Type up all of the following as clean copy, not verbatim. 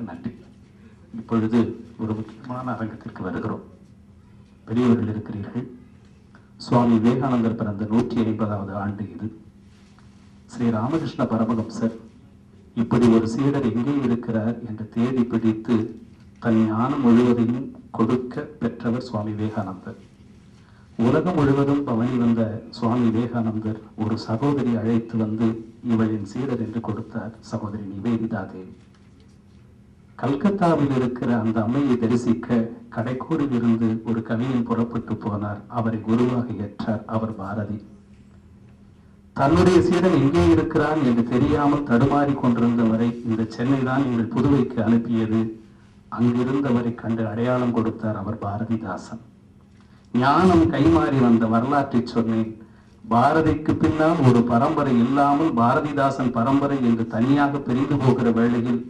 அவருக்கு நன்றி. இப்பொழுது ஒரு முக்கியமான அரங்கத்திற்கு வருகிறோம். பெரியவர்கள் இருக்கிறீர்கள். சுவாமி விவேகானந்தர் பிறந்த 150வது ஆண்டு இது. ஸ்ரீ ராமகிருஷ்ண பரமஹம்சர் இப்படி ஒரு சீடர் எங்கே இருக்கிறார் என்று தேடி பிடித்து தன் ஞானம் முழுவதையும் கொடுக்க பெற்றவர் சுவாமி விவேகானந்தர். உலகம் முழுவதும் பவனி வந்த சுவாமி விவேகானந்தர் ஒரு சகோதரி அழைத்து வந்து இவளின் சீடர் என்று கொடுத்தார், சகோதரி நிவேதிதா தேவி. கல்கத்தாவில் இருக்கிற அந்த அம்மையை தரிசிக்க கடைக்கோடியில் இருந்து ஒரு கவிஞன் புறப்பட்டு போனார். அவரை குருவாக ஏற்றார். அவர் பாரதி. தன்னுடைய சீடன் எங்கே இருக்கிறான் என்று தெரியாமல் தடுமாறி கொண்டிருந்தவரை இந்த சென்னை தான் எங்கள் புதுவைக்கு அனுப்பியது. அங்கிருந்தவரை கண்டு அடையாளம் கொடுத்தார். அவர் பாரதிதாசன். ஞானம் கைமாறி வந்த வரலாற்றை சொன்னேன். பாரதிக்கு பின்னால் ஒரு பரம்பரை இல்லாமல் பாரதிதாசன் பரம்பரை என்று தனியாக பிரிந்து போகிற வேளையில்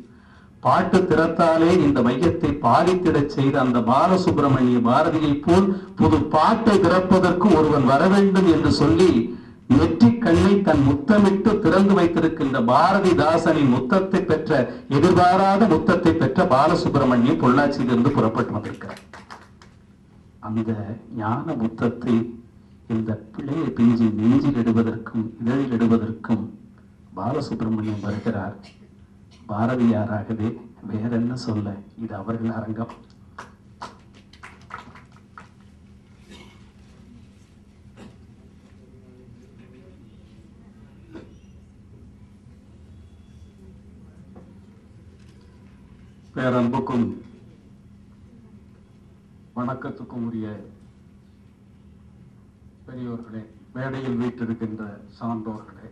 பாட்டு திறத்தாலே இந்த மையத்தை பாதித்திடச் செய்த அந்த பாலசுப்பிரமணிய பாரதியை போல் புது பாட்டை திறப்பதற்கு ஒருவன் வர வேண்டும் என்று சொல்லி நெற்றி கண்ணை தன் முத்தமிட்டு திறந்து வைத்திருக்கின்ற பாரதிதாசனின் முத்தத்தை பெற்ற, எதிர்பாராத முத்தத்தை பெற்ற பாலசுப்பிரமணியம் பொள்ளாச்சியிலிருந்து புறப்பட்டு வந்திருக்கிறார். அந்த ஞான முத்தத்தை இந்த பிள்ளையை பிஞ்சி நெஞ்சில் இடுவதற்கும் இதழில் இடுவதற்கும் பாலசுப்பிரமணியம் வருகிறார். பாரதியாராகவே, வேற என்ன சொல்ல, இது அவர்கள் அரங்கம். பேரன்புக்கும் வணக்கத்துக்கும் உரிய பெரியோர்களே, மேடையில் வீற்றிருக்கின்ற சான்றோர்களே,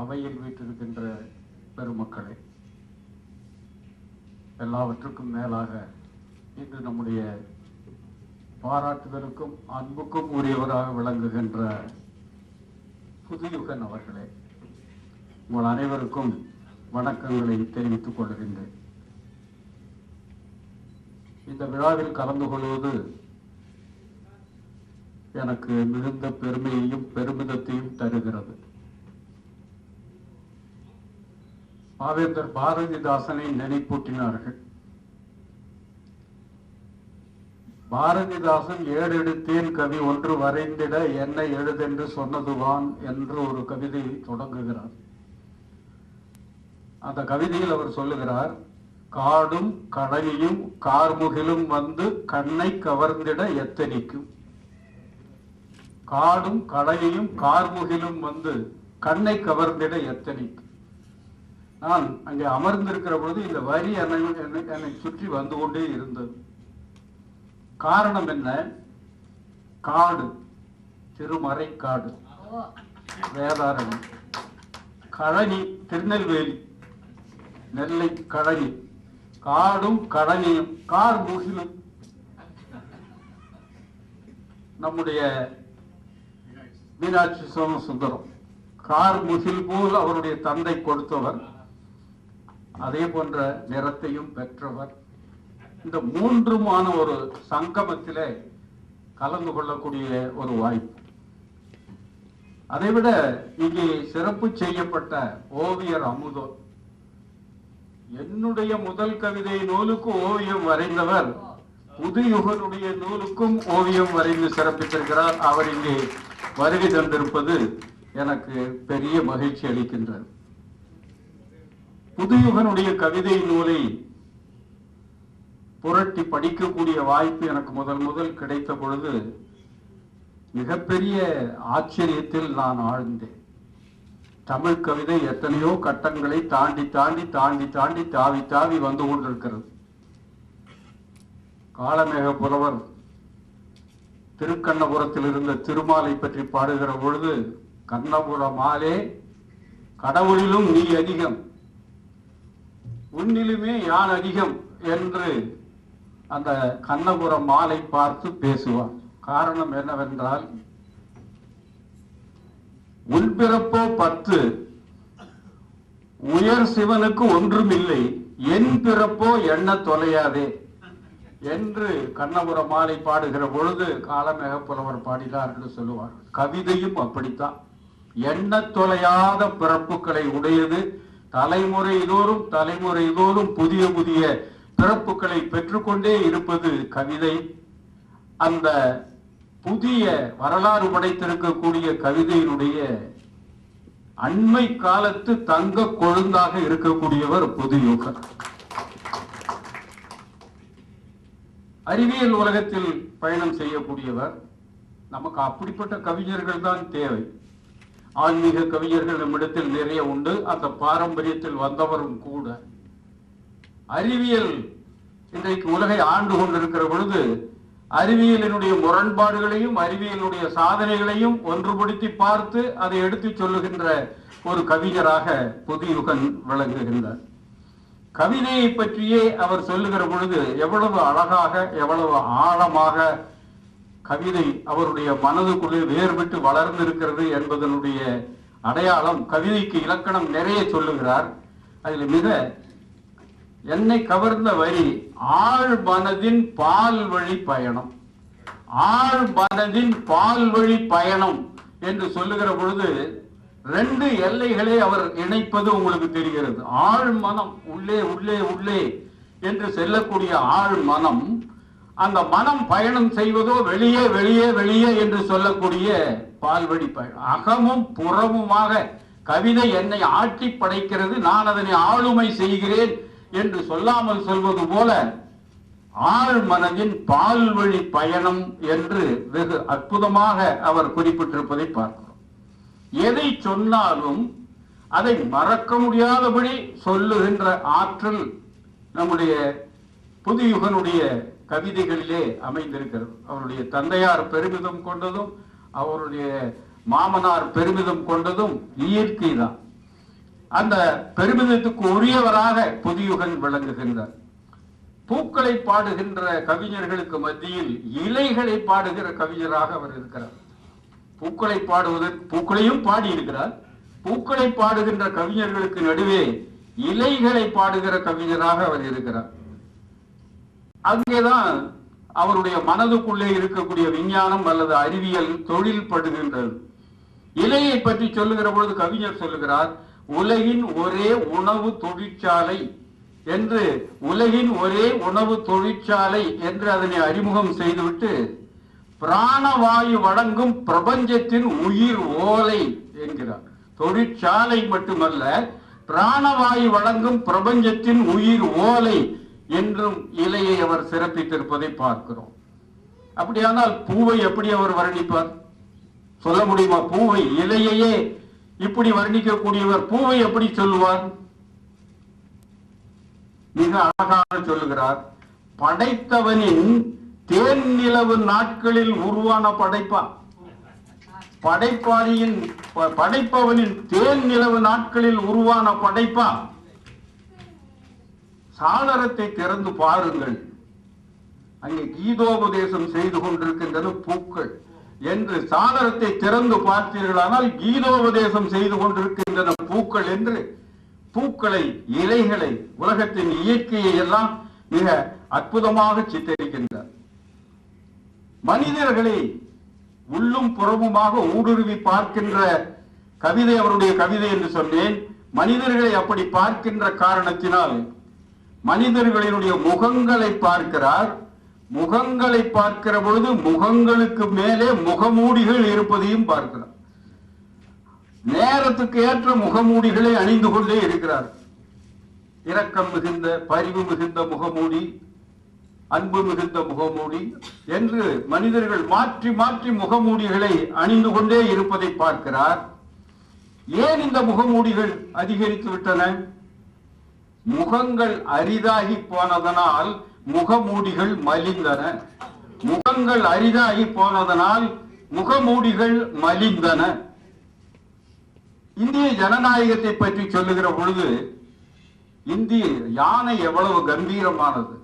அவையில் வீற்றிருக்கின்ற பெருமக்களே, எல்லாவற்றுக்கும் மேலாக இன்று நம்முடைய பாராட்டுதலுக்கும் அன்புக்கும் உரியவராக விளங்குகின்ற புதுயுகன் அவர்களே, உங்கள் அனைவருக்கும் வணக்கங்களை தெரிவித்துக் கொள்கின்றேன். இந்த விழாவில் கலந்து கொள்வது எனக்கு மிகுந்த பெருமையையும் பெருமிதத்தையும் தருகிறது. பாவேந்தர் பாரதிதாசனை நினைப்பூட்டினார்கள். பாரதிதாசன் ஏடெடுத்தேன் கவி ஒன்று வரைந்திட என்னை எழுதென்று சொன்னதுவான் என்று ஒரு கவிதையை தொடங்குகிறார். அந்த கவிதையில் அவர் சொல்லுகிறார், காடும் கடலியும் கார்முகிலும் வந்து கண்ணை கவர்ந்திட எத்தனிக்கும். காடும் கடலியும் கார்முகிலும் வந்து கண்ணை கவர்ந்திட எத்தனிக்கும். நான் அங்கே அமர்ந்திருக்கிற பொழுது இந்த வரி என்னை சுற்றி வந்து கொண்டே இருந்தது. காரணம் என்ன? காடு, திருமறை காடு, வேதாரண்யம், கழனி, திருநெல்வேலி, நெல்லை கழனி, காடும் கடலியும் கார்முகிலும். நம்முடைய மீனாட்சி சோமசுந்தரம் கார்முகில் போல் அவருடைய தந்தை கொடுத்தவர், அதே போன்ற நிறத்தையும் பெற்றவர். இந்த மூன்றுமான ஒரு சங்கமத்திலே கலந்து கொள்ளக்கூடிய ஒரு வாய்ப்பு. அதைவிட இங்கே சிறப்பு செய்யப்பட்ட ஓவியர் அமுதோ, என்னுடைய முதல் கவிதை நூலுக்கு ஓவியம் வரைந்தவர் புதுயுகனுடைய நூலுக்கும் ஓவியம் வரைந்து சிறப்பித்திருக்கிறார். அவர் இங்கே வருகை தந்திருப்பது எனக்கு பெரிய மகிழ்ச்சி அளிக்கின்றது. புதுயுகனுடைய கவிதை நூலை புரட்டி படிக்கக்கூடிய வாய்ப்பு எனக்கு முதல் கிடைத்த பொழுது மிகப்பெரிய ஆச்சரியத்தில் நான் ஆழ்ந்தேன். தமிழ் கவிதை எத்தனையோ கட்டங்களை தாண்டி தாண்டி தாண்டி தாண்டி தாவி தாவி வந்து கொண்டிருக்கிறது. காளமேக புலவர் திருக்கண்ணபுரத்தில் இருந்த திருமாலை பற்றி பாடுகிற பொழுது, கண்ணபுர மாலே கடவுளிலும் நீ அதிகம், உன்னிலுமே யான் அதிகம் என்று அந்த கண்ணபுர மாலை பார்த்து பேசுவார். காரணம் என்னவென்றால், உள்பிறப்போ 10, உயர் சிவனுக்கு ஒன்றும் இல்லை, என் பிறப்போ எண்ண தொலையாதே என்று கண்ணபுர மாலை பாடுகிற பொழுது காளமேக புலவர் பாடினார் என்று சொல்லுவார். கவிதையும் அப்படித்தான், எண்ண தொலையாத பிறப்புகளை உடையது, தலைமுறை தோறும் புதிய புதிய பிறப்புகளை பெற்றுக்கொண்டே இருப்பது கவிதை. அந்த புதிய வரலாறு படைத்திருக்கக்கூடிய கவிதையினுடைய அண்மை காலத்து தங்க கொழுந்தாக இருக்கக்கூடியவர் புதுயுகன். அறிவியல் உலகத்தில் பயணம் செய்யக்கூடியவர். நமக்கு அப்படிப்பட்ட கவிஞர்கள் தான் தேவை. ஆன்மீக கவிஞர்கள் நம்மிடத்தில் நிறைய உண்டு, அந்த பாரம்பரியத்தில் வந்தவரும் கூட. அறிவியல் இன்றைக்கு உலகை ஆண்டு கொண்டிருக்கிற பொழுது அறிவியலினுடைய முரண்பாடுகளையும் அறிவியலுடைய சாதனைகளையும் ஒன்றுபடுத்தி பார்த்து அதை எடுத்து சொல்லுகின்ற ஒரு கவிஞராக புதுயுகன் விளங்குகின்றார். கவிதையை பற்றியே அவர் சொல்லுகிற பொழுது எவ்வளவு அழகாக எவ்வளவு ஆழமாக கவிதை அவருடைய மனதுக்குள்ளே வேர்விட்டு வளர்ந்திருக்கிறது என்பதனுடைய அடையாளம். கவிதைக்கு இலக்கணம் நிறைய சொல்லுகிறார். அதில் மிக என்னை கவர்ந்த வரி, ஆழ் மனதின் பால் வழி பயணம். ஆழ் மனதின் பால் வழி பயணம் என்று சொல்லுகிற பொழுது ரெண்டு எல்லைகளை அவர் இணைப்பது உங்களுக்கு தெரிகிறது. ஆழ் மனம், உள்ளே உள்ளே உள்ளே என்று செல்லக்கூடிய ஆழ் மனம், அந்த மனம் பயணம் செய்வதோ வெளியே வெளியே வெளியே என்று சொல்லக்கூடிய பால்வழி பயணம். அகமும் புறமுமாக கவிதை என்னை ஆட்டி படைக்கிறது, நான் அதனை ஆளுமை செய்கிறேன் என்று சொல்லாமல் சொல்வது போல ஆழ் மனதின் பால்வழி பயணம் என்று வெகு அற்புதமாக அவர் குறிப்பிட்டிருப்பதை பார்க்கிறோம். எதை சொன்னாலும் அதை மறக்க முடியாதபடி சொல்லுகின்ற ஆற்றல் நம்முடைய புதுயுகனுடைய கவிதைகளிலே அமைந்திருக்கிறது. அவருடைய தந்தையார் பெருமிதம் கொண்டதும் அவருடைய மாமனார் பெருமிதம் கொண்டதும் இயற்கை தான். அந்த பெருமிதத்துக்கு உரியவராக புதுயுகன் விளங்குகின்றார். பூக்களை பாடுகின்ற கவிஞர்களுக்கு மத்தியில் இலைகளை பாடுகிற கவிஞராக அவர் இருக்கிறார். பூக்களை பாடுவதற்கு பூக்களையும் பாடி இருக்கிறார். பூக்களை பாடுகின்ற கவிஞர்களுக்கு நடுவே இலைகளை பாடுகிற கவிஞராக அவர் இருக்கிறார். அங்கேதான் அவருடைய மனதுக்குள்ளே இருக்கக்கூடிய விஞ்ஞானம் அல்லது அறிவியல் தொழில் படுகின்றது. இலையை பற்றி சொல்லுகிற பொழுது கவிஞர் சொல்லுகிறார், உலகின் ஒரே உணவு தொழிற்சாலை என்று, உலகின் ஒரே உணவு தொழிற்சாலை என்று அதனை அறிமுகம் செய்துவிட்டு பிராணவாயு வழங்கும் பிரபஞ்சத்தின் உயிர் ஓலை என்கிறார். தொழிற்சாலை மட்டுமல்ல, பிராணவாயு வழங்கும் பிரபஞ்சத்தின் உயிர் ஓலை என்றும் இலையை அவர் சிறப்பித்திருப்பதை பார்க்கிறோம். அப்படியானால் பூவை எப்படி அவர் வர்ணிப்பார்? சொல்ல முடியுமா? பூவை, இலையையே இப்படி வர்ணிக்கக்கூடியவர் பூவை எப்படி சொல்லுவார்? மிக அழகாக சொல்லுகிறார், படைத்தவனின் தேன் நிலவு நாட்களில் உருவான படைப்பா. படைப்பவனின் தேன் நிலவு நாட்களில் உருவான படைப்பா. சாளரத்தை திறந்து பாருங்கள், அங்கே கீதோபதேசம் செய்து கொண்டிருக்கின்றன பூக்கள் என்று. சாளரத்தை திறந்து பார்த்தீர்களானால் கீதோபதேசம் செய்து கொண்டிருக்கின்றன பூக்கள் என்று பூக்களை, இலைகளை, உலகத்தின் இயற்கையை எல்லாம் மிக அற்புதமாக சித்தரிக்கின்றார். மனிதர்களை உள்ளும் புறமுமாக ஊடுருவி பார்க்கின்ற கவிதை அவருடைய கவிதை என்று சொன்னேன். மனிதர்களை அப்படி பார்க்கின்ற காரணத்தினால் மனிதர்களினுடைய முகங்களை பார்க்கிறார். முகங்களை பார்க்கிற பொழுது முகங்களுக்கு மேலே முகமூடிகள் இருப்பதையும் பார்க்கிறார். நேரத்துக்கு ஏற்ற முகமூடிகளை அணிந்து கொண்டே இருக்கிறார். இரக்கம் மிகுந்த, பரிவு மிகுந்த முகமூடி, அன்பு மிகுந்த முகமூடி என்று மனிதர்கள் மாற்றி மாற்றி முகமூடிகளை அணிந்து கொண்டே இருப்பதை பார்க்கிறார். ஏன் இந்த முகமூடிகள் அதிகரித்து விட்டன? முகங்கள் அரிதாகி போனதனால் முகமூடிகள் மலிந்தன. முகங்கள் அரிதாகி போனதனால் முகமூடிகள் மலிந்தன. இந்திய ஜனநாயகத்தை பற்றி சொல்லுகிற பொழுது இந்திய யானை எவ்வளவு கம்பீரமானது,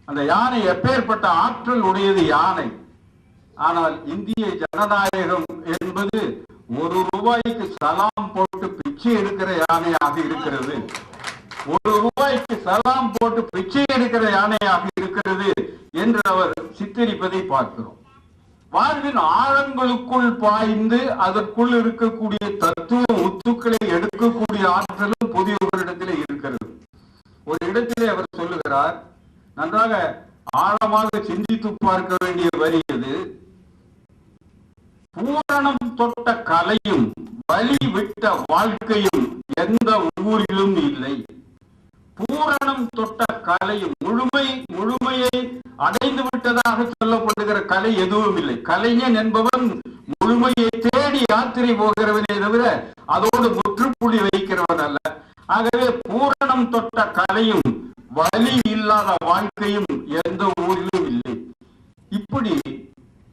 அந்த யானை எப்பேற்பட்ட ஆற்றல் உடையது யானை. ஆனால் இந்திய ஜனநாயகம் என்பது ₹1 சலாம் போட்டு பிச்சை எடுக்கிற யானையாக இருக்கிறது. ₹1 சலாம் போட்டு பிச்சை எடுக்கிற யானையாக இருக்கிறது என்று அவர் சித்தரிப்பதை பார்க்கிறோம். வாழ்வின் ஆழங்களுக்குள் பாய்ந்து அதற்குள் இருக்கக்கூடிய தத்துவ முத்துக்களை எடுக்கக்கூடிய ஆற்றலும் புதியவரிடத்திலே இருக்கிறது. ஒரு இடத்திலே அவர் சொல்லுகிறார், நன்றாக ஆழமாக சிந்தித்து பார்க்க வேண்டிய வரி அது. பூரணம் தொட்ட கலையும் வழி விட்ட வாழ்க்கையும் எந்த ஊரிலும் இல்லை. பூரணம் தொட்ட கலையும் முழுமையை அடைந்து விட்டதாக சொல்லப்படுகிற கலை எதுவும் இல்லை. கலைஞன் என்பவன் முழுமையை தேடி யாத்திரை போகிறவனே தவிர அதோடு முற்றுப்புள்ளி வைக்கிறவன் அல்ல. ஆகவே பூரணம் தொட்ட கலையும் வலி இல்லாத வாழ்க்கையும் எந்த ஊரிலும் இல்லை. இப்படி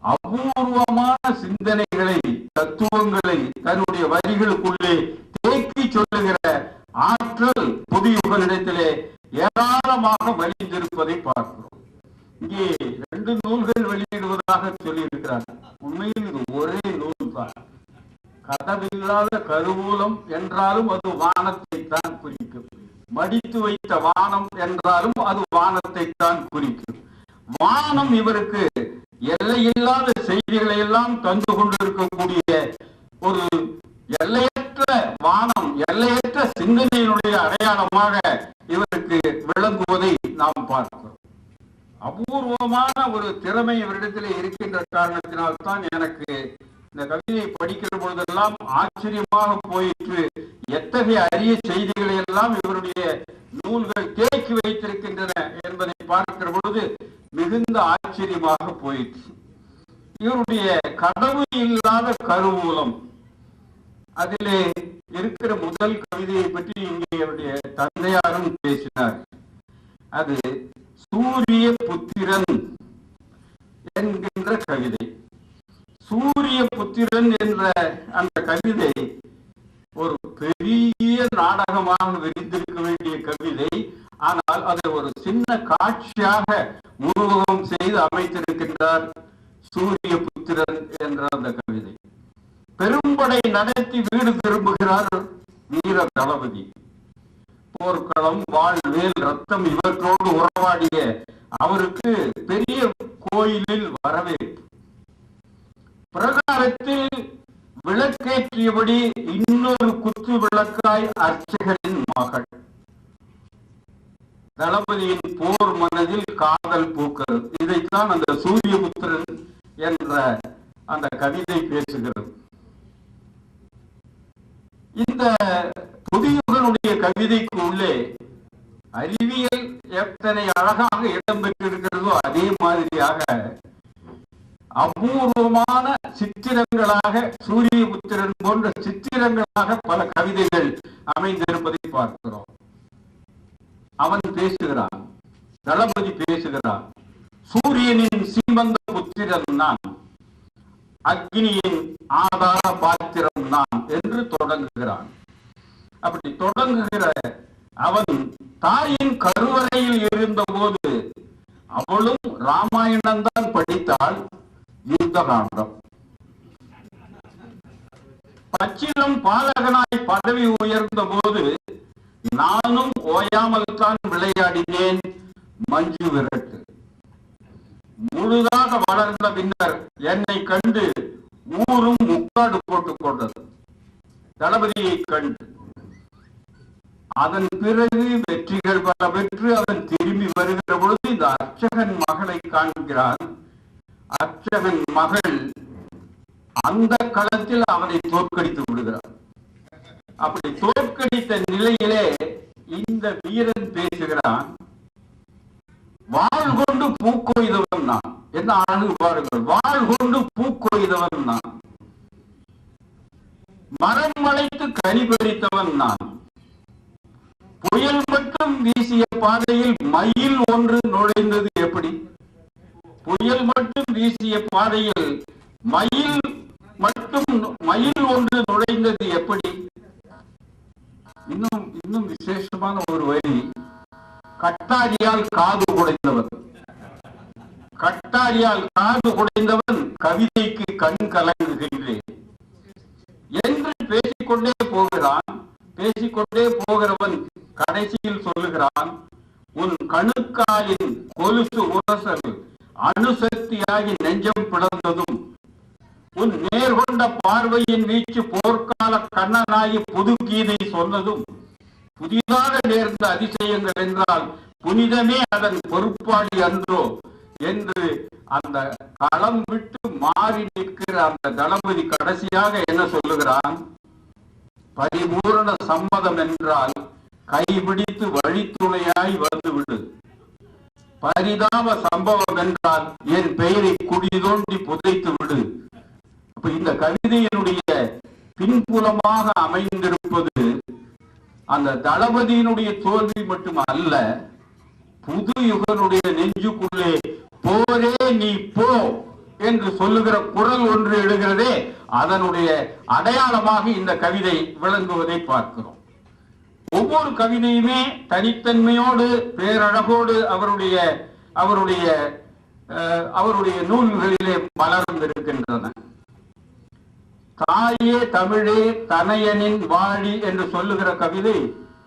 அபூர்வமான சிந்தனைகளை தத்துவங்களை தன்னுடைய வரிகளுக்குள்ளே தேக்கி சொல்லுகிற ஆற்றல் புதியுகனிடத்திலே ஏராளமாக வலிந்திருப்பதை பார்க்கிறோம். இங்கே 2 நூல்கள் வெளியிடுவதாக சொல்லியிருக்கிறார். உண்மையில் இது ஒரே நூல் தான். கதவில்லாத கருவூலம் என்றாலும் அது வானத்தை தான் குறிக்கும். மடித்து வைத்த வானம் என்றாலும் அது வானத்தை தான் குறிக்கும். வானம் இவருக்கு எல்லையில்லாத செய்திகளை எல்லாம் தந்து கொண்டிருக்கக்கூடிய ஒரு எல்லையற்ற வானம், எல்லையற்ற சிந்தனையினுடைய அடையாளமாக இவருக்கு விளங்குவதை நாம் பார்க்கிறோம். அபூர்வமான ஒரு திறமை இவரிடத்திலே இருக்கின்ற காரணத்தினால்தான் எனக்கு இந்த கவிதையை படிக்கிற பொழுதெல்லாம் ஆச்சரியமாக போயிற்று. எத்தகைய அரிய செய்திகளை எல்லாம் இவருடைய நூல்கள் தேக்கி வைத்திருக்கின்றன என்பதை பார்க்கிற பொழுது மிகுந்த ஆச்சரியமாக போயிற்று. இவருடைய கடவுள் இல்லாத கருவூலம், அதிலே இருக்கிற முதல் கவிதையை பற்றி இங்கே அவருடைய தந்தையாரும் பேசினார். அது சூரிய புத்திரன் என்கின்ற கவிதை. சூரிய புத்திரன் என்ற அந்த கவிதை ஒரு பெரிய நாடகமாக விரிந்திருக்க வேண்டிய கவிதை. ஆனால் அதை ஒரு சின்ன காட்சியாக உருவகம் செய்து அமைத்திருக்கின்றார் சூரிய புத்திரன் என்ற அந்த கவிதை. பெரும்படை நடத்தி வீடு திரும்புகிறார் வீர தளபதி. போர்க்களம், வாழ்வேல், ரத்தம் இவற்றோடு உறவாடிய அவருக்கு பெரிய கோயிலில் வரவேற்பு. பிரகாரத்தில் விளக்கேற்றியபடி இன்னொரு குத்து விளக்காய் அர்ச்சகரின் மகள். தளபதியின் போர் மனதில் காதல் பூக்கள். இதைத்தான் அந்த சூரியபுத்திரன் என்ற அந்த கவிதை பேசுகிறது. இந்த புதியுகனுடைய கவிதைக்கு உள்ளே அறிவியல் எத்தனை அழகாக இடம்பெற்றிருக்கிறதோ அதே மாதிரியாக அபூர்வமான சித்திரங்களாக சூரியபுத்திரன் போன்ற சித்திரங்களாக பல கவிதைகள் அமைந்திருப்பதை பார்க்கிறோம். அவன் பேசுகிறான், தளபதி பேசுகிறான். சூரியனின் சீமந்த புத்திரன் நான், அக்னியின் ஆதார பாத்திரம் நான் என்று தொடங்குகிறான். அப்படி தொடங்குகிற அவன் தாயின் கருவறையில் இருந்த போது அவளும் ராமாயணம் தான் படித்தாள். யுத்த காண்டம். பச்சிலம் பாலகனாய் பதவி உயர்ந்த போது நானும் ஓயாமல் தான் விளையாடினேன் மஞ்சு விரட்டு. முழுதாக வளர்ந்த பின்னர் என்னை கண்டு ஊரும் முக்காடு போட்டுக் கொண்டது தளபதியை கண்டு. அதன் பிறகு வெற்றிகள் பல பெற்று அவன் திரும்பி வருகிற பொழுது இந்த அர்ச்சகன் மகளை காண்கிறான். அர்ச்சகன் மகள் அந்த களத்தில் அவனை தோற்கடித்து விடுகிறார். அப்படி தோற்கடித்த நிலையிலே இந்த வீரன் பேசுகிறான், வாழ் கொண்டு பூக்கொய்தவன் நான். என்ன அழகு பாருங்கள், வாழ் கொண்டு பூக்கொய்தவன் நான், மரம் மலைத்து கனி பறித்தவன் நான், புயல் மட்டும் வீசிய பாதையில் மயில் ஒன்று நுழைந்தது எப்படி? புயல் மட்டும் வீசிய பாதையில் மயில் ஒன்று நுழைந்தது எப்படி? இன்னும் விசேஷமான ஒரு வரி, கட்டாரியால் காது குடைந்தவன். கட்டாரியால் காது குடைந்தவன் கவிதைக்கு கண் கலங்குகின்றேன் என்று பேசிக்கொண்டே போகிறான். பேசிக்கொண்டே போகிறவன் கடைசியில் சொல்லுகிறான், உன் கணுக்காலின் கொலுசு உரசல் அணுசக்தியாகி நெஞ்சம் பிளந்ததும், உன் நேர்கொண்ட பார்வையின் வீச்சு போர்க்கால கண்ணனாகி புது கீதை சொன்னதும், புதிதாக நேர்ந்த அதிசயங்கள் என்றால் புனிதமே அதன் பொறுப்பாளி அன்றோ என்று அந்த களம் விட்டு மாறி நிற்கிற அந்த தளபதி கடைசியாக என்ன சொல்லுகிறான்? பரிபூரண சம்மதம் என்றால் கைபிடித்து வழித்துணையாய் வந்துவிடு. பரிதாப சம்பவம் என்றால் என் பெயரை குடி தோண்டி புதைத்து விடு. அப்ப இந்த கவிதையினுடைய பின்புலமாக அமைந்திருப்பது அந்த தளபதியினுடைய தோல்வி மட்டும் அல்ல, புது யுகனுடைய நெஞ்சுக்குள்ளே போரே நீ போ என்று சொல்லுகிற குரல் ஒன்று எழுகிறதே, அதனுடைய அடையாளமாக இந்த கவிதை விளங்குவதை பார்க்கிறோம். ஒவ்வொரு கவிதையுமே தனித்தன்மையோடு பேரழகோடு அவருடைய நூல்களிலே மலர்ந்திருக்கின்றன. தாயே தமிழே தனையனின் வாழி என்று சொல்லுகிற கவிதை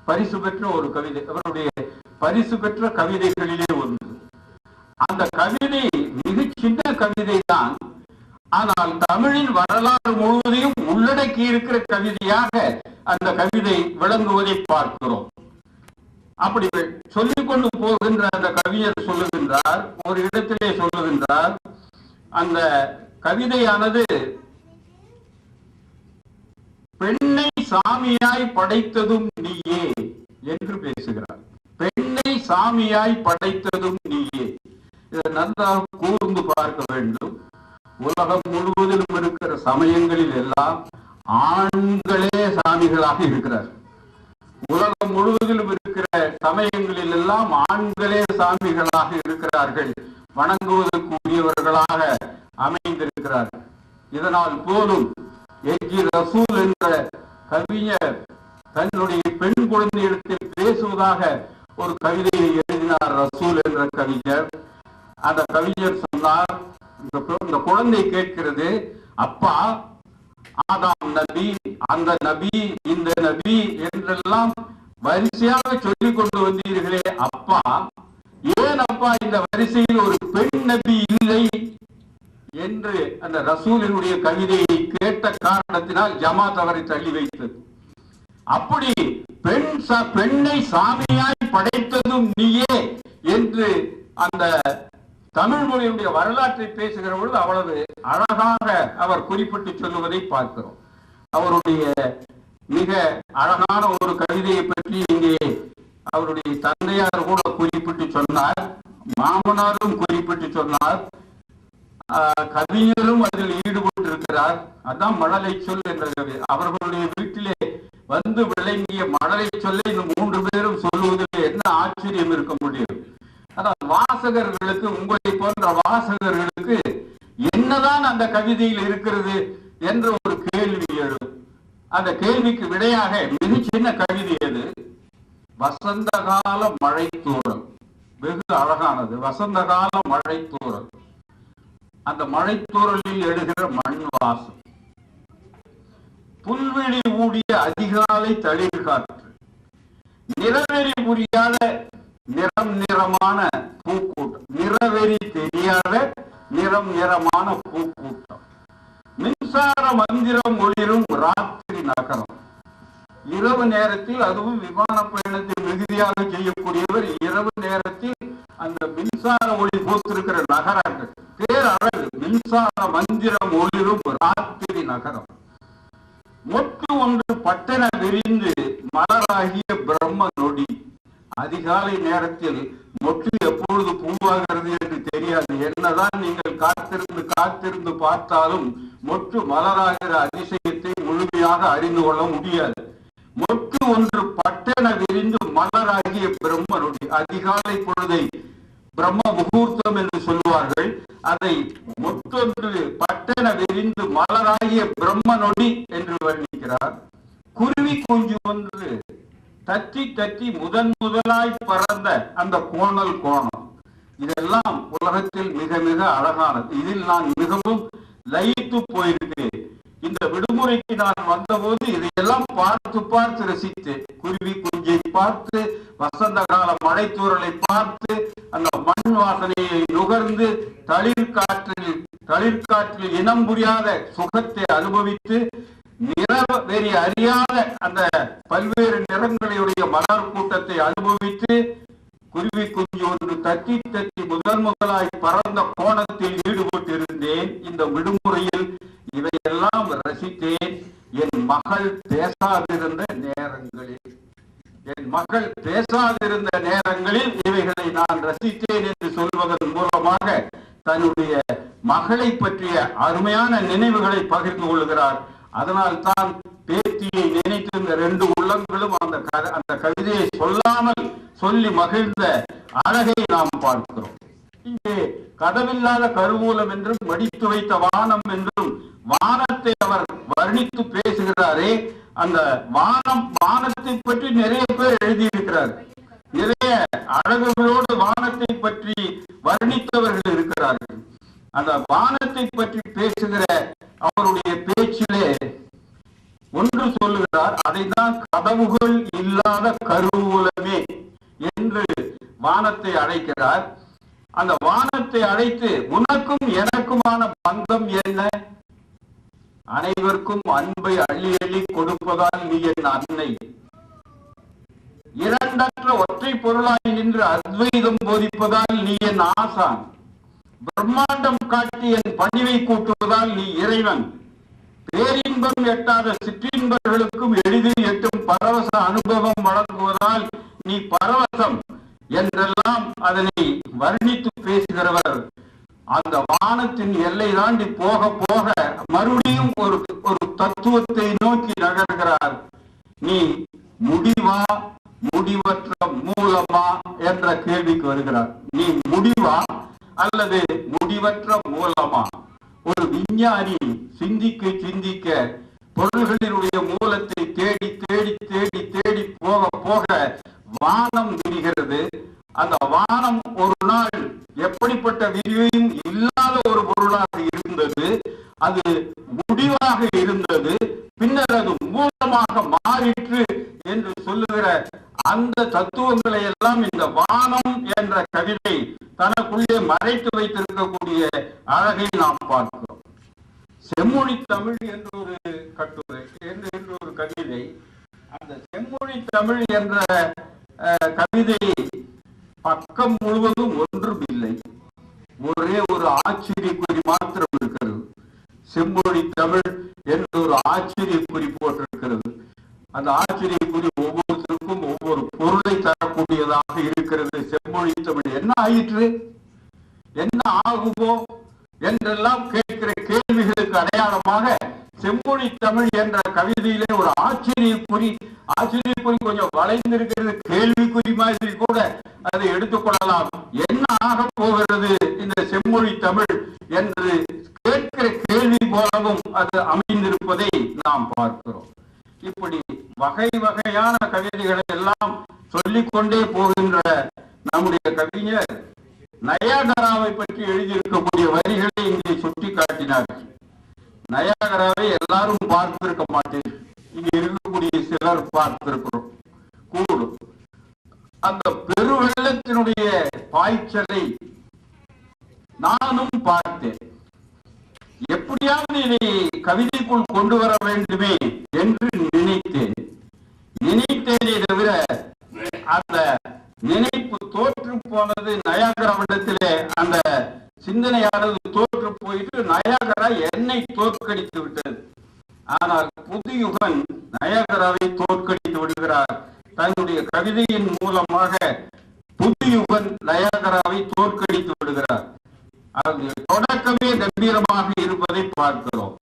பரிசு பெற்ற ஒரு கவிதை, அவருடைய பரிசு பெற்ற கவிதைகளிலே ஒன்று. அந்த கவிதை மிக சின்ன கவிதை தான், ஆனால் தமிழின் வரலாறு முழுவதையும் உள்ளடக்கி இருக்கிற கவிதையாக அந்த கவிதை விளங்குவதை பார்க்கிறோம். அப்படி சொல்லிக் கொண்டு போகின்ற அந்த கவிஞர் சொல்லுகின்றார், ஒரு இடத்திலே சொல்லுகின்றார், அந்த கவிதையானது பெண்ணை சாமியாய் படைத்ததும் நீயே என்று பேசுகிறார். பெண்ணை சாமியாய் படைத்ததும் நீயே. இதை நன்றாக கூர்ந்து பார்க்க வேண்டும். உலகம் முழுவதிலும் இருக்கிற சமயங்களில் எல்லாம் ஆண்களே சாமிகளாக இருக்கிறார். உலகம் முழுவதிலும் இருக்கிற சமயங்களில் எல்லாம் ஆண்களே சாமிகளாக இருக்கிறார்கள், வணங்குவதற்குரியவர்களாக அமைந்திருக்கிறார்கள். இதனால் போலும் எஜி ரசூல் என்ற கவிஞர் தன்னுடைய பெண் குழந்தையிடத்தில் பேசுவதாக ஒரு கவிதையை எழுதினார். ரசூல் என்ற கவிஞர், அந்த கவிஞர் சொன்னார், இந்த குழந்தை கேட்கிறது, அப்பா ஆதாம் நபி, அந்த நபி, இந்த நபி என்றெல்லாம் வரிசையாக சொல்லிக் கொண்டு வந்தீர்களே அப்பா, ஏன் அப்பா இந்த வரிசையில் ஒரு பெண் நபி இல்லை என்று அந்த ரசூலினுடைய கவிதையை கேட்ட காரணத்தினால் ஜமாத் அவரை தள்ளி வைத்தது. அப்படி பெண்ணை சாமியாய் படைத்ததும் நீயே என்று அந்த தமிழ் மொழியுடைய வரலாற்றை பேசுகிற பொழுது அவ்வளவு அழகாக அவர் குறிப்பிட்டு சொல்லுவதை பார்க்கிறோம். அவருடைய மிக அழகான ஒரு கவிதையை பற்றி இங்கே அவருடைய தந்தையார் கூட குறிப்பிட்டு சொன்னார், மாமனாரும் குறிப்பிட்டு சொன்னார், கவிஞரும் அதில் ஈடுபட்டிருக்கிறார். அதான் மழலை சொல் என்ற கவி. அவர்களுடைய வீட்டிலே வந்து விளங்கிய மழலை சொல்லை இந்த 3 பேரும் சொல்லுவதில் என்ன ஆச்சரியம் இருக்க முடியும்? அதான் வாசகர்களுக்கு, உங்களை போன்ற வாசகர்களுக்கு என்னதான் அந்த கவிதையில் இருக்கிறது என்ற ஒரு கேள்வி எழும். அந்த கேள்விக்கு விடையாக மிக சின்ன கவிதை அது. வசந்த கால மழை தூறல், வெகு அழகானது. வசந்த கால மழை தூறல், அந்த மழை தூறலில் எழுகிற மண் வாசம், புல்வெளி ஊடிய அதிகாலை தளிர் காற்று, நிறவெறி புரியாத நிறம் நிறமான பூக்கூட்டம், நிறவெறி தெரியாத நிறம் நிறமான பூக்கூட்டம், மின்சார மந்திரம் ஒளிரும் ராத்திரி நகரம். இரவு நேரத்தில், அதுவும் விமான பயணத்தை மிகுதியாக செய்யக்கூடியவர், இரவு நேரத்தில் அந்த மின்சார ஒளி போத்திருக்கிற நகரங்கள் பேரழகு. மின்சார மந்திரம் ஒளிரும் ராத்திரி நகரம். மொட்டு ஒன்று பட்டென விரிந்து மலராகிய பிரம்ம நொடி. அதிகாலை நேரத்தில் மொட்டு எப்பொழுது பூவாகிறது என்று தெரியாது. என்னதான் நீங்கள் காத்திருந்து பார்த்தாலும் மொட்டு மலராகிற அதிசயத்தை முழுமையாக அறிந்து கொள்ள முடியாது. மொட்டு ஒன்று பட்டென விரிந்து மலராகிய பிரம்ம நொடி. அதிகாலை பொழுதை பிரம்ம முகூர்த்தம் என்று சொல்லுவார்கள். அதை மொட்டொன்று பட்டென விரிந்து மலராகிய பிரம்ம நொடி என்று வர்ணிக்கிறார். குருவி குஞ்சு ஒன்று தட்டி தட்டி முதலாய் பறந்த அந்த கோணல் கோணம். இதெல்லாம் உலகத்தில் மிக மிக அழகானது. இதில் நான் மிகவும் லயித்து போயிருக்கிறேன். இந்த விடுமுறைக்கு நான் வந்தபோது இதையெல்லாம் பார்த்து ரசித்து, குருவி குஞ்சை பார்த்து, வசந்த கால மழை தூறலை பார்த்து, அந்த மண் வாசனையை நுகர்ந்து தளிர்காற்றில் இனம் புரியாத சுகத்தை அனுபவித்து நிறவெறி அறியாத அந்த பல்வேறு நிறங்களுடைய மலர் கூட்டத்தை அனுபவித்து குருவி குஞ்சு ஒன்று தத்தி தத்தி முதலாய் பறந்த கோணத்தில் ஈடுபட்டிருந்தேன். இந்த விடுமுறையில் இவையெல்லாம் ரசித்தேன். என் மகள் பேசாதிருந்த நேரங்களில் இவைகளை நான் ரசித்தேன் என்று சொல்வதன் மூலமாக தன்னுடைய மகளை பற்றிய அருமையான நினைவுகளை பகிர்ந்து கொள்கிறார். அதனால் தான் பேத்தியை நினைத்து இந்த ரெண்டு உள்ளங்களும் அந்த கவிதையை சொல்லாமல் சொல்லி மகிழ்ந்த அழகை நாம் பார்க்கிறோம். இங்கே கதவில்லாத கருவூலம் என்றும் மடித்து வைத்த வானம் என்றும் வானத்தை அவர் வர்ணித்து பேசுகிறாரே, அந்த வானத்தை பற்றி நிறைய பேர் எழுதியிருக்கிறார். நிறைய அழகுகளோடு வானத்தை பற்றி வர்ணித்தவர்கள் இருக்கிறார்கள். அந்த வானத்தை பற்றி பேசுகிற அவருடைய பேச்சிலே ஒன்று சொல்லுகிறார், அதை தான் கதவுகள் இல்லாத கருவூலமே என்று வானத்தை அழைக்கிறார். அந்த வானத்தை அழைத்து உனக்கும் எனக்குமான பந்தம் என்ன? அனைவருக்கும் அன்பை அள்ளி அள்ளி கொடுப்பதால் நீ என் அன்னை. இரண்டற்ற ஒற்றை பொருளாய் நின்று அத்வைதம் போதிப்பதால் நீ என் ஆசான். பிரம்மாண்டம் காட்டி என் பணிவை கூட்டுவதால் நீ இறைவன். பேரின்பம் எட்டாத சிற்றின்பர்களுக்கும் எளிதில் எட்டும் பரவச அனுபவம் வழங்குவதால் நீ பரவசம் என்றெல்லாம் அதனை வர்ணித்து பேசுகிறவர். அந்த வானத்தின் எல்லை தாண்டி போக போக மறுபடியும் ஒரு தத்துவத்தை நோக்கி நகர்கிறார். நீ முடிவா முடிவற்ற மூலமா என்ற கேள்விக்கு வருகிறார். நீ முடிவா அல்லது முடிவற்ற மூலமா? ஒரு விஞ்ஞானி சிந்திக்க சிந்திக்க பொருள்களினுடைய மூலத்தை தேடி தேடி தேடி தேடி போக போக வானம் விரிகிறது. அந்த வானம் ஒரு நாள் எப்படிப்பட்ட விரிவையும் இல்லாத ஒரு பொருளாக இருந்தது. அது முடிவாக இருந்தது. பின்னர் அது மூலமாக மாறிற்று என்று சொல்லுகிற அந்த தத்துவங்களை எல்லாம் இந்த வானம் என்ற கவிதை தனக்குள்ளே மறைத்து வைத்திருக்கக்கூடிய அழகை நாம் பார்க்கிறோம். செம்மொழி தமிழ் என்று ஒரு கட்டுரை என்று ஒரு கவிதை. அந்த செம்மொழி தமிழ் என்ற கவிதை பக்கம் முழுவதும் ஒன்றும் இல்லை, ஒரே ஒரு ஆச்சரியக்குறி மாத்திரம் இருக்கிறது. செம்மொழி தமிழ் என்று ஒரு ஆச்சரியக்குறி போட்டிருக்கிறது. அந்த ஆச்சரியக்குறி ஒவ்வொருத்தருக்கும் ஒவ்வொரு பொருளை தரக்கூடியதாக இருக்கிறது. செம்மொழி தமிழ் என்ன ஆயிற்று, என்ன ஆகுமோ என்றெல்லாம் கேட்கிற கேள்விகளுக்கு அடையாளமாக செம்மொழி தமிழ் என்ற கவிதையிலே ஒரு ஆச்சரியக்குறி கொஞ்சம் வளைந்திருக்கிறது. கேள்விக்குறி மாதிரி கூட அதை எடுத்துக்கொள்ளலாம். என்ன ஆக போகிறது இந்த செம்மொழி தமிழ் என்று கேட்கிற கேள்வி போலவும் அது அமைந்திருப்பதை நாம் பார்க்கிறோம். இப்படி வகை வகையான கவிதைகளை எல்லாம் சொல்லிக்கொண்டே போகின்ற நம்முடைய கவிஞர் நயாகராவை பற்றி எழுதியிருக்கக்கூடிய வரிகளை இங்கே சுட்டி காட்டினார்கள். நயாகராவை எல்லாரும் பார்த்திருக்க மாட்டேன், இங்க இருக்கக்கூடிய சிலர் பார்த்திருக்கிறோம் கூடும். அந்த பெருவெள்ளத்தினுடைய பாய்ச்சலை நானும் பார்த்தேன். எப்படியாவது இதை கவிதைக்குள் கொண்டு வர வேண்டுமே என்று நினைத்தேனே தவிர அந்த நினைப்பு தோற்று போனது. நயாகராவிடத்திலே அந்த சிந்தனையானது தோற்று போயிட்டு நயாகரா என்னை தோற்கடித்து விட்டது. ஆனால் புதுயுகன் நயாகராவை தோற்கடித்து விடுகிறார். தன்னுடைய கவிதையின் மூலமாக புதுயுகன் நயாகராவை தோற்கடித்து விடுகிறார். அது தொடக்கமே கம்பீரமாக இருப்பதை பார்க்கிறோம்.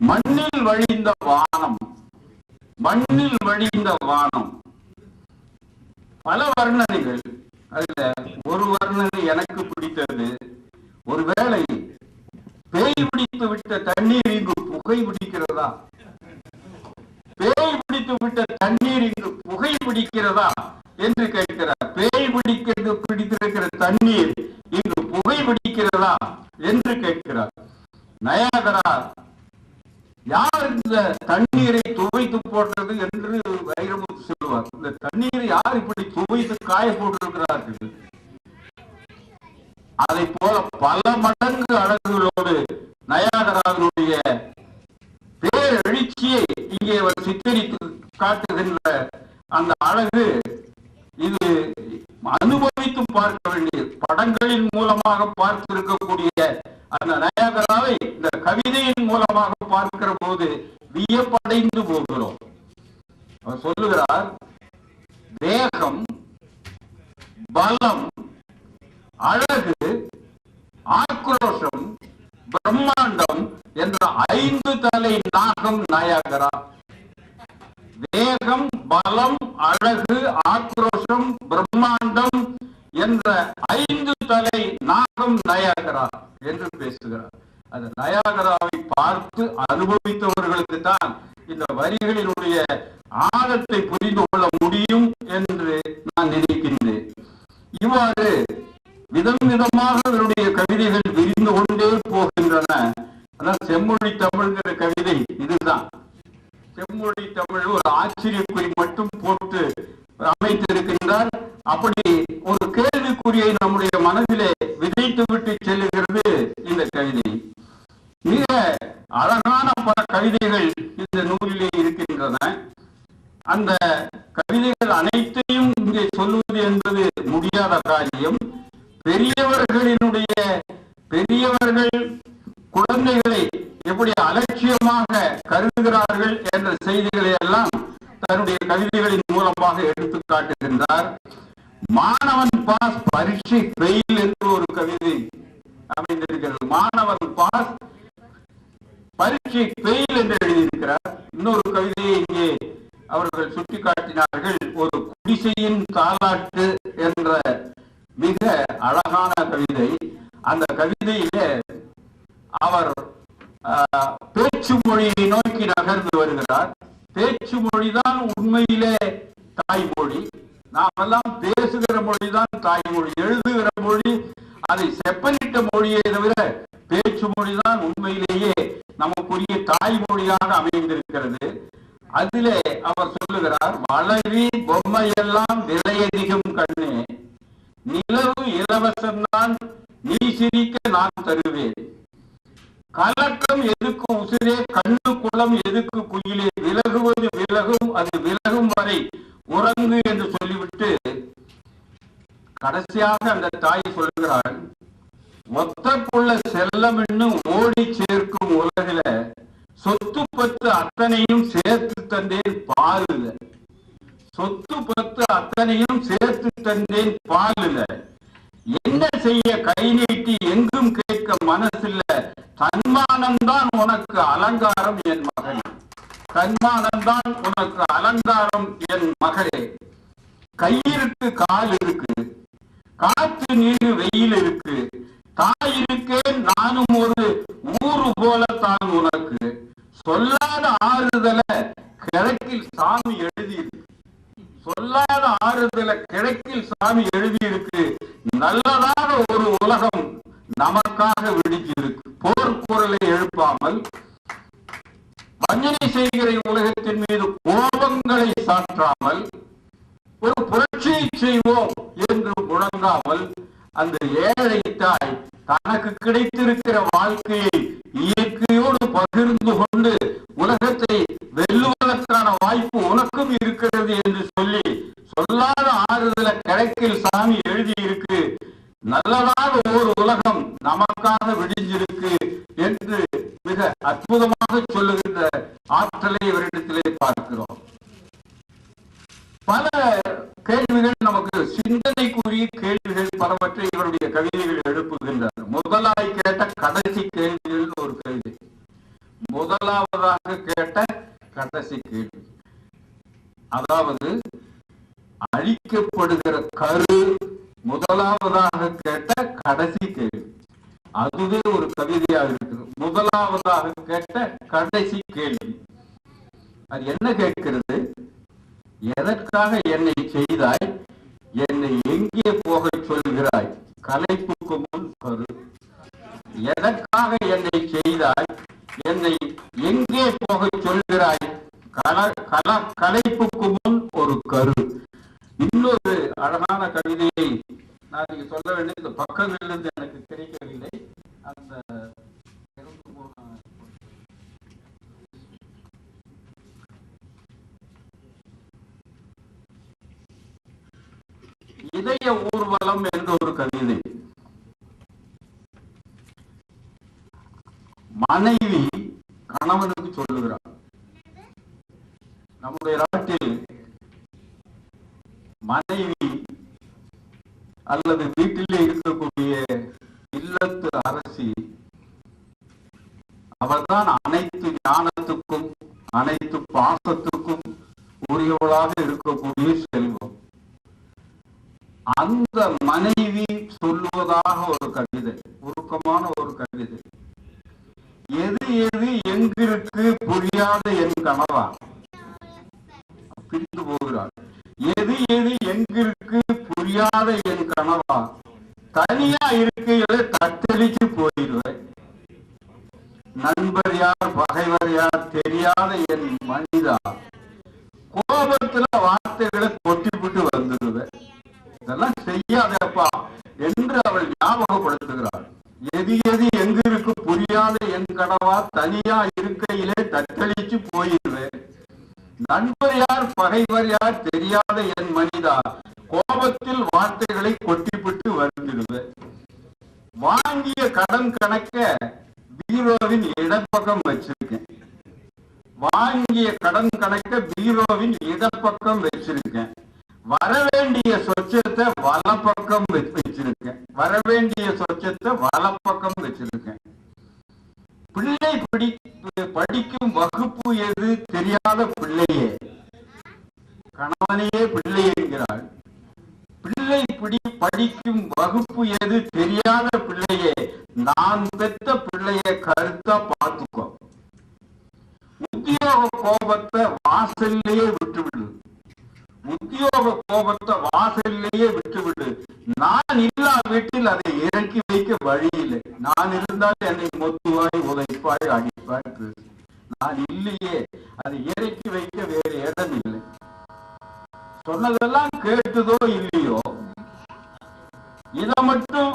மண்ணில் வழிந்த வானம் பல வர்ணனைகள். அதுல ஒரு வர்ணனை எனக்கு பிடித்தது. ஒருவேளை பேய் பிடித்து விட்ட தண்ணீர் இங்கு புகை பிடிக்கிறதா? பேய் பிடித்து விட்ட தண்ணீர் இங்கு புகை பிடிக்கிறதா என்று கேட்கிறார். பேய் பிடித்திருக்கிற தண்ணீர் இங்கு புகை பிடிக்கிறதா என்று கேட்கிறார். நயாகரா யார் இந்த தண்ணீரை துவைத்து போட்டது என்று வைரமுத்து சொல்லுவார். இந்த தண்ணீரை யார் இப்படி துவைத்து காய போட்டிருக்கிறார்கள்? அதை போல பல மடங்கு அழகுகளோடு நயாகராவினுடைய பேரெழுச்சியை இங்கே அவர் சித்தரித்து காட்டுகின்ற அந்த அழகு, இது அனுபவித்து பார்க்க வேண்டிய, படங்களின் மூலமாக பார்த்திருக்கக்கூடிய அந்த நயாகராவை இந்த கவிதையின் மூலமாக பார்க்கிற போது வியப்படைந்து போகிறோம். அவர் சொல்லுகிறார், வேகம், பலம், அழகு, ஆக்ரோஷம், பிரம்மாண்டம் என்ற 5 தலை நாகம் நயாகரா. வேகம், பலம், அழகு, ஆக்ரோஷம், பிரம்மாண்டம் என்ற 5 தலை நாகம் நயாகரா என்று பேசுகிறார். அந்த நயாகராவை பார்த்து அனுபவித்தவர்களுக்கு தான் இந்த வரிகளினுடைய ஆழத்தை புரிந்து கொள்ள முடியும் என்று நான் நினைக்கின்றேன். இவ்வாறு விதம் விதமாக அவருடைய கவிதைகள் விரிந்து கொண்டே போகின்றன. அதான் செம்மொழி தமிழ்ங்கிற கவிதை இதுதான். செம்மொழி தமிழ் ஒரு ஆச்சரியக்குறி மட்டும் போட்டு அமைத்திருக்கின்றார். அப்படி ஒரு கேள்விக்குறியை நம்முடைய மனதிலே விதைத்து விட்டு செல்லுகிறது இந்த கவிதை. மிக அழகான பல கவிதைகள் இந்த நூலிலே இருக்கின்றன. அந்த கவிதைகள் அனைத்தையும் இங்கே சொல்லுவது என்பது முடியாத காரியம். பெரியவர்கள் குழந்தைகளை எப்படி அலட்சியமாக கருதுகிறார்கள் என்ற செய்திகளை எல்லாம் தன்னுடைய கவிதைகளின் மூலமாக எடுத்து காட்டுகின்றார். மாணவன் பாஸ் பரீட்சை ஃபெயில் என்று ஒரு கவிதை அமைந்திருக்கிறது. மாணவன் பாஸ் பரீட்சை ஃபெயில் என்று எழுதியிருக்கிறார். இன்னொரு கவிதையை இங்கே அவர்கள் சுட்டிக்காட்டினார்கள். ஒரு குடிசையின் தாலாட்டு என்ற மிக அழகான கவிதை. அந்த கவிதையிலே அவர் பேச்சு மொழியை நோக்கி நகர்ந்து வருகிறார். பேச்சு மொழிதான் உண்மையிலே தாய்மொழி. நாம் எல்லாம் பேசுகிற மொழிதான் தாய்மொழி. எழுதுகிற மொழி அதை செப்பனிட்ட மொழியை தவிர பேச்சு மொழிதான் உண்மையிலேயே நமக்குரிய தாய்மொழியாக அமைந்திருக்கிறது. அதிலே அவர் சொல்லுகிறார், வளரி பொம்மையெல்லாம் விலையதிகம் கண்ணே, நிலவு இலவசம்தான் நீ சிரிக்க நான் தருவேன், கலக்கம் எதுக்கு உசிரே, கண்ணு குளம் எதுக்கு குயிலே, விலகுவது விலகும் அது விலகும் வரை உறங்கு என்று சொல்லிவிட்டு கடைசியாக அந்த தாய் சொல்லுகிறாள், ஒத்த புள்ள செல்லம் இன்னும் ஓடி சேர்க்கும் உலகில சொத்து பத்து அத்தனையும் சேர்த்து தந்தேன் பாலுல, சொத்து பத்து அத்தனையும் சேர்த்து தந்தேன் பாலுல, என்ன செய்ய கை நீட்டி எங்கும் கேட்க மனசில்ல, தன்மானம்தான் உனக்கு அலங்காரம் என் மகனே, தன்மானம்தான் உனக்கு அலங்காரம் என் மகளே, கையிருக்கு கால் இருக்கு, காற்று நீர் வெயில் இருக்கு, தாய் இருக்கேன் நானும் ஒரு ஊரு போல தான் உனக்கு, சொல்லாத ஆறுதல கிழக்கில் சாமி எழுதியிருக்கு, சொல்லாத ஆறுதல கிழக்கில் சாமி எழுதியிருக்கு, நல்லதாக ஒரு உலகம் நமக்காக விடிஞ்சிருக்கு, போர்க்குரலை எழுப்பாமல் வஞ்சனை செய்கிற உலகத்தின் மீது கோபங்களை சாற்றாமல் ஒரு புரட்சியை செய்வோம் என்று முழங்காமல் அந்த ஏழை தாய் தனக்கு கிடைத்திருக்கிற வாழ்க்கையை இயற்கையோடு பகிர்ந்து கொண்டு உலகத்தை வெல்லுவதற்கான வாய்ப்பு உனக்கும் இருக்கிறது என்று சொல்லி, சொல்லாத ஆறுதல கிழக்கில் சாமி எழுதியிருக்கு, நல்லதாக ஒரு உலகம் நமக்காக விடிஞ்சிருக்கு என்று மிக அற்புதமாக சொல்லுகின்ற ஆற்றலை இவரிடத்திலே பார்க்கிறோம். பல கேள்விகள் நமக்கு சிந்தனைக்குரிய கேள்விகள் பலவற்றை இவருடைய கவிதைகள் எழுப்புகின்றன. முதலாய் கேட்ட கடைசி கேள்விகள் ஒரு கேள்வி, முதலாவதாக கேட்ட கடைசி கேள்வி, அதாவது அழிக்கப்படுகிற கரு முதலாவதாக கேட்ட கடைசி கேள்வி, அதுவே ஒரு கவிதையாக இருக்குது. முதலாவதாக கேட்ட கடைசி கேள்வி அது என்ன கேட்கிறது? எதற்காக என்னை செய்தாய், என்னை எங்கே போக சொல்கிறாய், கலைப்புக்கு முன் கரு, எதற்காக என்னை செய்தாய், என்னை எங்கே இன்னொரு அழகான கவிதையை நான் இங்க சொல்ல வேண்டிய இந்த பக்கங்களிலிருந்து எனக்கு கிடைக்கவில்லை. அந்த இதய ஊர்வலம் என்ற ஒரு கவிதை. மனைவி கணவனுக்கு சொல்லுகிறார், நம்முடைய நாட்டில் மனைவி அல்லது வீட்டிலே இருக்கக்கூடிய இல்லத்து அரசி அவர்தான் அனைத்து ஞானத்துக்கும் அனைத்து பாசத்துக்கும் உரியவளாக இருக்கக்கூடிய செல்வம். அந்த மனைவி சொல்லுவதாக ஒரு கவிதை, உருக்கமான ஒரு கவிதை. எது எது எங்கிருக்கு புரியாத என் கணவா, பிரிந்து போகிறார். எது எது எங்கிருக்கு புரியாத என் கணவா, தனியா இருக்கையில தத்தளிச்சு போயிடுவேன். நண்பர் யார் பகைவர் யார் தெரியாத என் மனிதா, கோபத்துல வார்த்தைகளை கொட்டிவிட்டு வந்துடுவேன். இதெல்லாம் செய்யாதப்பா என்று அவள் ஞாபகப்படுத்துகிறாள். எது எது எங்கிருக்கு புரியாத என் கணவா, தனியா இருக்கையிலே தத்தளிச்சு போயிடுவேன். நண்பர் யார் பகைவர் யார் தெரியாத என் மனிதா, கோபத்தில் வார்த்தைகளை கொட்டிவிட்டு வந்துடுவேன். வாங்கிய கடன் கணக்க பீரோவின் இடப்பக்கம் வச்சிருக்கேன். வாங்கிய கடன் கணக்க பீரோவின் இடப்பக்கம் வச்சிருக்கேன். வரவேண்டிய சொச்சத்தை வலப்பக்கம் வச்சிருக்கேன். வரவேண்டிய சொச்சத்தை வலப்பக்கம் வச்சிருக்கேன். பிள்ளை படிக்கும் வகுப்பு எது தெரியாத பிள்ளையே, கணவனையே பிள்ளை என்கிறாள். பிள்ளை படிக்கும் வகுப்பு எது தெரியாத பிள்ளையே, நான் பெத்த பிள்ளைய கருத்தா பார்த்துக்கோ. உத்தியோக கோபத்தை வாசல்லையே விட்டுவிடு. உத்தியோக கோபத்தை வாசல்லையே விட்டுவிடு. நான் இல்லா வீட்டில் அதை இறக்கி வைக்க வழி இல்லை. நான் இருந்தால் என்னை மொத்துவாய் உதைப்பாய் அடிப்பாய். நான் இல்லையே, அதை இறக்கி வைக்க வேறு இடம் இல்லை. சொன்னதெல்லாம் கேட்டுதோ இல்லையோ, இத மட்டும்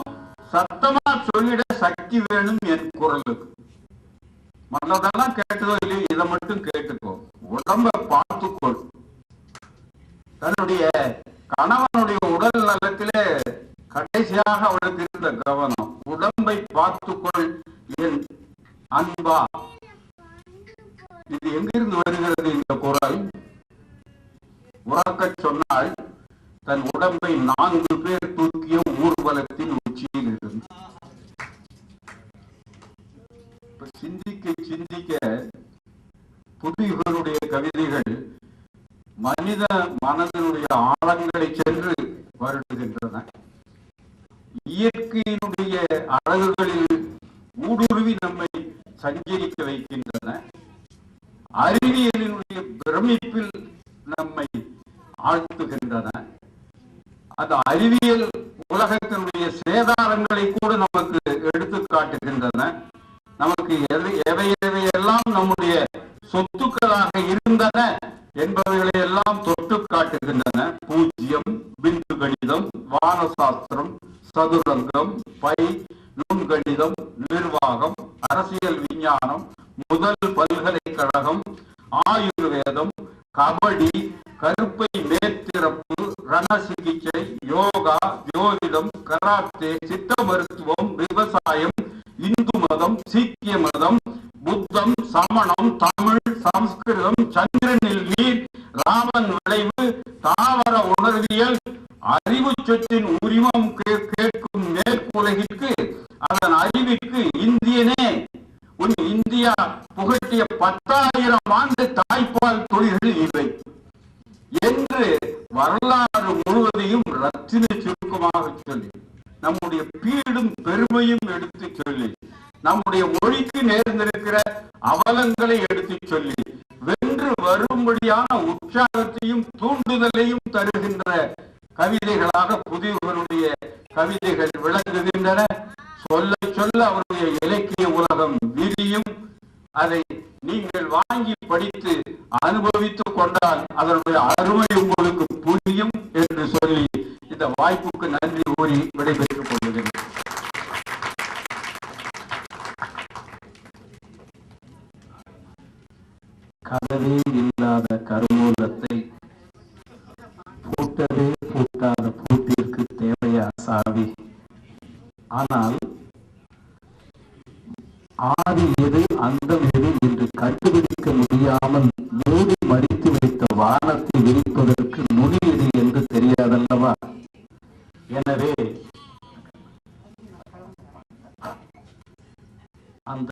சத்தமா சொல்லிட சக்தி வேணும் என் குரலுக்கு. மற்றதெல்லாம் கேட்டதோ இல்லையோ, இதை மட்டும் கேட்டுக்கோ. உடம்ப பார்த்துக்கொள். தன்னுடைய கணவனுடைய உடல் நலத்திலே கடைசியாக அவளுக்கு இருந்த கவனம், உடம்பை பார்த்துக்கொள் என் அன்பா. இது எங்கிருந்து வருகிறது இந்த குரல்? உறக்க சொன்னால் தன் உடம்பை 4 பேர் தூக்கிய ஊர்வலத்தின் உச்சியில் இருந்து. சிந்திக்க சிந்திக்க புதியவருடைய கவிதைகள் மனித மனதினுடைய ஆழங்களை சென்று வருடுகின்றன. இயற்கையினுடைய அழகுகளில் ஊடுருவி நம்மை சஞ்சரிக்க வைக்கின்றன. அறிவியலினுடைய பிரமிப்பில் நம்மை ஆழ்த்துகின்றன. அந்த அறிவியல் உலகத்தினுடைய சேதாரங்களை கூட நமக்கு எடுத்து காட்டுகின்றன. நமக்கு எவையெல்லாம் நம்முடைய சொத்துக்களாக இருந்தன என்பவைகளை எல்லாம் தொட்டு காட்டுகின்றன. பூஜ்யம், பிந்து கணிதம், வானசாஸ்திரம், சதுரங்கம், பை, நுண்கணிதம், நிர்வாகம், அரசியல் விஞ்ஞானம், முதல் பல்கலைக்கழகம், ஆயுர்வேதம், கபடி, கருப்பை மேற்திறப்பு, ரண சிகிச்சை, யோகா, ஜோதிடம், கராத்தே, சித்த மருத்துவம், விவசாயம், இந்து மதம், சீக்கிய மதம், புத்தம், சமணம், தமிழ், சமஸ்கிருதம், சந்திரனில் நீர், ராமன் விளைவு, தாவர உணர்வியல், அறிவு சொத்தின் உரிமம் கேட்கும் மேற்குலகிற்கு அதன் அறிவிற்கு இந்தியனே உன் இந்தியா புகட்டிய 10,000 ஆண்டு தாய்ப்பால் தொழில்கள் இவை என்று வரலாறு முழுவதையும் ரத்தின சுருக்கமாக சொல்லி, நம்முடைய பீடும் பெருமையும் எடுத்து சொல்லி, நம்முடைய மொழிக்கு நேர்ந்திருக்கிற அவலங்களை எடுத்து சொல்லி, வென்று வரும்படியான உற்சாகத்தையும் தூண்டுதலையும் தருகின்ற கவிதைகளாக புதியவர்களுடைய கவிதைகள் விளங்குகின்றன. சொல்ல சொல்ல அவருடைய இலக்கிய உலகம் விரியும். அதை நீங்கள் வாங்கி உள்வாங்கி படித்து அனுபவித்துக் கொண்டால் அதனுடைய அருமை உங்களுக்கு புரியும் என்று சொல்லி இந்த வாய்ப்புக்கு நன்றி கூறி விடைபெற்றுக் கொள்கிறேன். கதவே இல்லாத கருமூலத்தை பூட்டவே பூட்டாத பூட்டிற்கு தேவையா சாவி? ஆனால் ஆதி எது அந்தம் எது என்று கண்டுபிடிக்க முடியாமல் மூடி மடித்து வைத்த வானத்தை விரிப்பதற்கு நுனி எது என்று தெரியாதல்லவா? எனவே அந்த